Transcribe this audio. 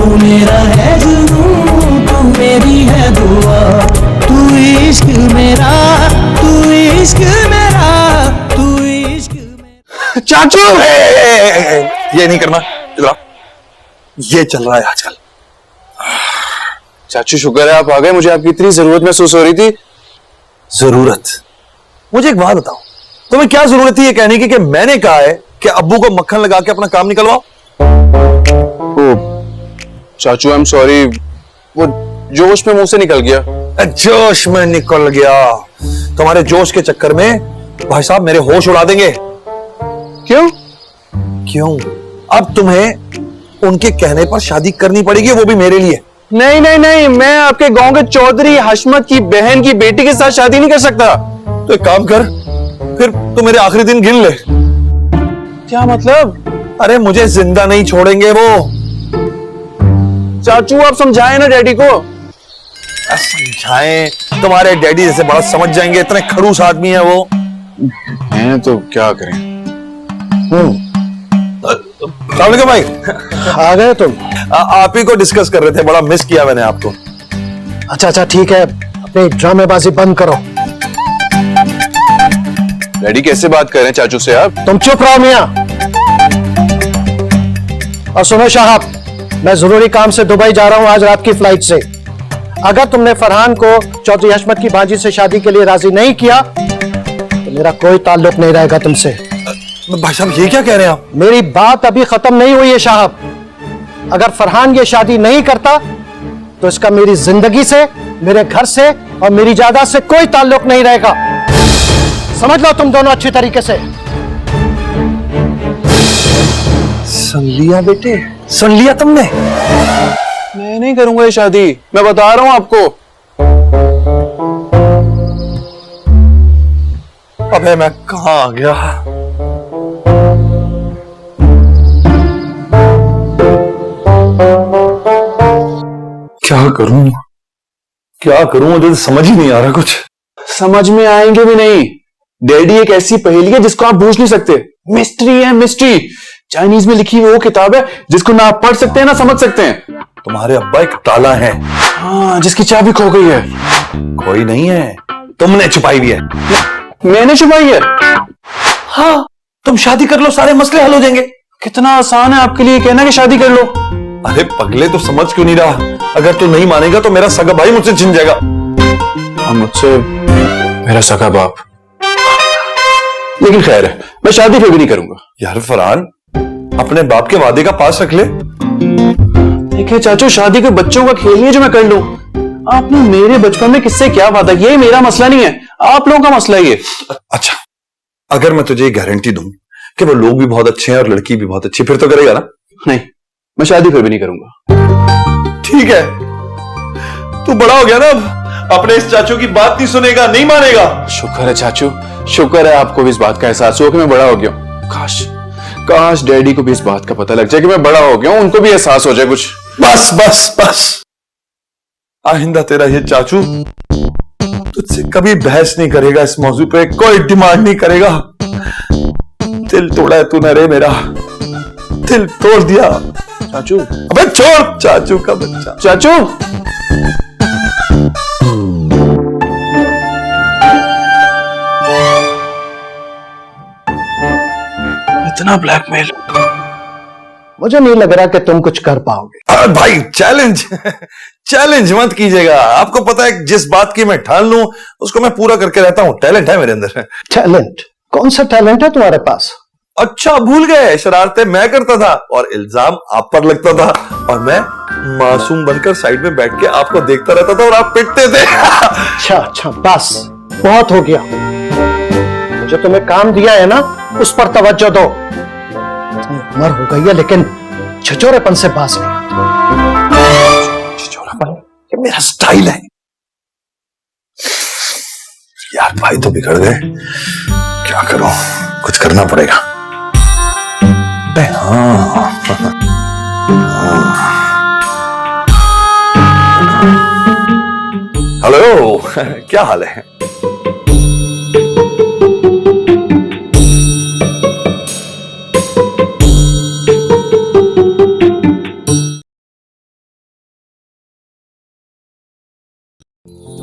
तू मेरा है जुनून, तू मेरी है दुआ, तू इश्क मेरा, तू इश्क मेरा, तू इश्क मेरा। चाचू ये नहीं करना, इधर आओ। ये चल रहा है आजकल। चाचू शुक्र है आप आ गए, मुझे आपकी इतनी जरूरत महसूस हो रही थी। जरूरत? मुझे एक बात बताओ, तुम्हें क्या जरूरत थी ये कहने की कि मैंने कहा है कि अब्बू को मक्खन लगा के अपना काम निकलवाओ? चाचू आई एम सॉरी, वो जोश में मुंह से निकल गया। जोश में निकल गया? तुम्हारे जोश के चक्कर में भाई साहब मेरे होश उड़ा देंगे। क्यों? क्यों? अब तुम्हें उनके कहने पर शादी करनी पड़ेगी, वो भी मेरे लिए। नहीं नहीं नहीं, मैं आपके गांव के चौधरी हशमत की बहन की बेटी के साथ शादी नहीं कर सकता। तो एक काम कर, फिर तो मेरे आखिरी दिन गिन ले। क्या मतलब? अरे मुझे जिंदा नहीं छोड़ेंगे वो। चाचू आप समझाएं ना डैडी को। समझाएं? तुम्हारे डैडी जैसे बड़ा समझ जाएंगे, इतने खड़ूस आदमी है वो। हैं तो क्या करें। अस्सलामुअलैकुम भाई। आ गए तुम? आप ही को डिस्कस कर रहे थे, बड़ा मिस किया मैंने आपको। अच्छा अच्छा ठीक है, अपनी ड्रामेबाजी बंद करो। डैडी कैसे बात कर रहे हैं चाचू से आप? तुम चुप रहो मियां। और सुनो साहब, मैं जरूरी काम से दुबई जा रहा हूं आज रात की फ्लाइट से। अगर तुमने फरहान को चौधरी हशमत की बाजी से शादी के लिए राजी नहीं किया तो मेरा कोई ताल्लुक नहीं रहेगा तुमसे। भाई साहब ये क्या कह रहे हैं आप? मेरी बात अभी खत्म नहीं हुई है साहब। अगर फरहान ये शादी नहीं करता तो इसका मेरी जिंदगी से, मेरे घर से और मेरी जायदाद से कोई ताल्लुक नहीं रहेगा। समझ लो तुम दोनों अच्छी तरीके से। सुन लिया बेटे, सुन लिया तुमने? मैं नहीं करूंगा ये शादी, मैं बता रहा हूं आपको। अबे मैं कहां आ गया? क्या करूं, क्या करूं? मुझे समझ ही नहीं आ रहा कुछ। समझ में आएंगे भी नहीं। डैडी एक ऐसी पहेली है जिसको आप बूझ नहीं सकते। मिस्ट्री है मिस्ट्री। चाइनीज में लिखी हुई वो किताब है जिसको ना आप पढ़ सकते हैं ना समझ सकते हैं। तुम्हारे अब्बा एक ताला है। हाँ, जिसकी चाबी खो गई है। कोई नहीं है, तुमने छुपाई हुई है। मैंने छुपाई है? हाँ, तुम शादी कर लो, सारे मसले हल हो जाएंगे। कितना आसान है आपके लिए कहना कि शादी कर लो। अरे पगले, तो समझ क्यों नहीं रहा? अगर तू नहीं मानेगा तो मेरा सगा भाई मुझसे छिन जाएगा। मुझसे मेरा सगा बाप? लेकिन खैर है, मैं शादी फिर भी नहीं करूंगा। यार फरहान, अपने बाप के वादे का पास रख ले। देखिए चाचू, शादी के बच्चों का खेल नहीं है जो मैं कर लूं। आपने मेरे बचपन में किससे क्या वादा किया, ये मेरा मसला नहीं है, आप लोगों का मसला ही है। अच्छा, अगर मैं तुझे गारंटी दूं कि वो लोग भी बहुत अच्छे हैं और लड़की भी बहुत अच्छी, फिर तो करेगा ना? नहीं, मैं शादी फिर भी नहीं करूंगा। ठीक है, तू बड़ा हो गया ना, अब अपने इस चाचू की बात नहीं सुनेगा, नहीं मानेगा। शुक्र है चाचू, शुक्र है आपको भी इस बात का एहसास हो कि मैं बड़ा हो गया हूं। काश काश डैडी को भी इस बात का पता लग जाए कि मैं बड़ा हो गया हूं, उनको भी एहसास हो जाए कुछ। बस बस बस, आइंदा तेरा ये चाचू तुझसे कभी बहस नहीं करेगा, इस मौजू पे कोई डिमांड नहीं करेगा। दिल तोड़ा है तूने रे मेरा, दिल तोड़ दिया। चाचू, अबे छोड़, चाचू का बच्चा। चाचू इतना ब्लैकमेल मुझे नहीं लग रहा कि तुम कुछ कर पाओगे। अरे भाई, चैलेंज चैलेंज मत कीजिएगा। आपको पता है जिस बात की मैं ठान लूं उसको मैं पूरा करके रहता हूं। टैलेंट है मेरे अंदर। टैलेंट? कौन सा टैलेंट है तुम्हारे पास? अच्छा भूल गए, शरारतें मैं करता था और इल्जाम आप पर लगता था, और मैं मासूम बनकर साइड में बैठ के आपको देखता रहता था और आप पिटते थे। अच्छा अच्छा, बस बहुत हो गया। जो तुम्हें काम दिया है ना, उस पर तवज्जो दो। उम्र हो गई है लेकिन छिछोरेपन से बाज नहीं आती। छिछोरापन ये मेरा स्टाइल है। यार भाई तो बिगड़ गए, क्या करूं, कुछ करना पड़ेगा। हाँ हेलो, क्या हाल है? है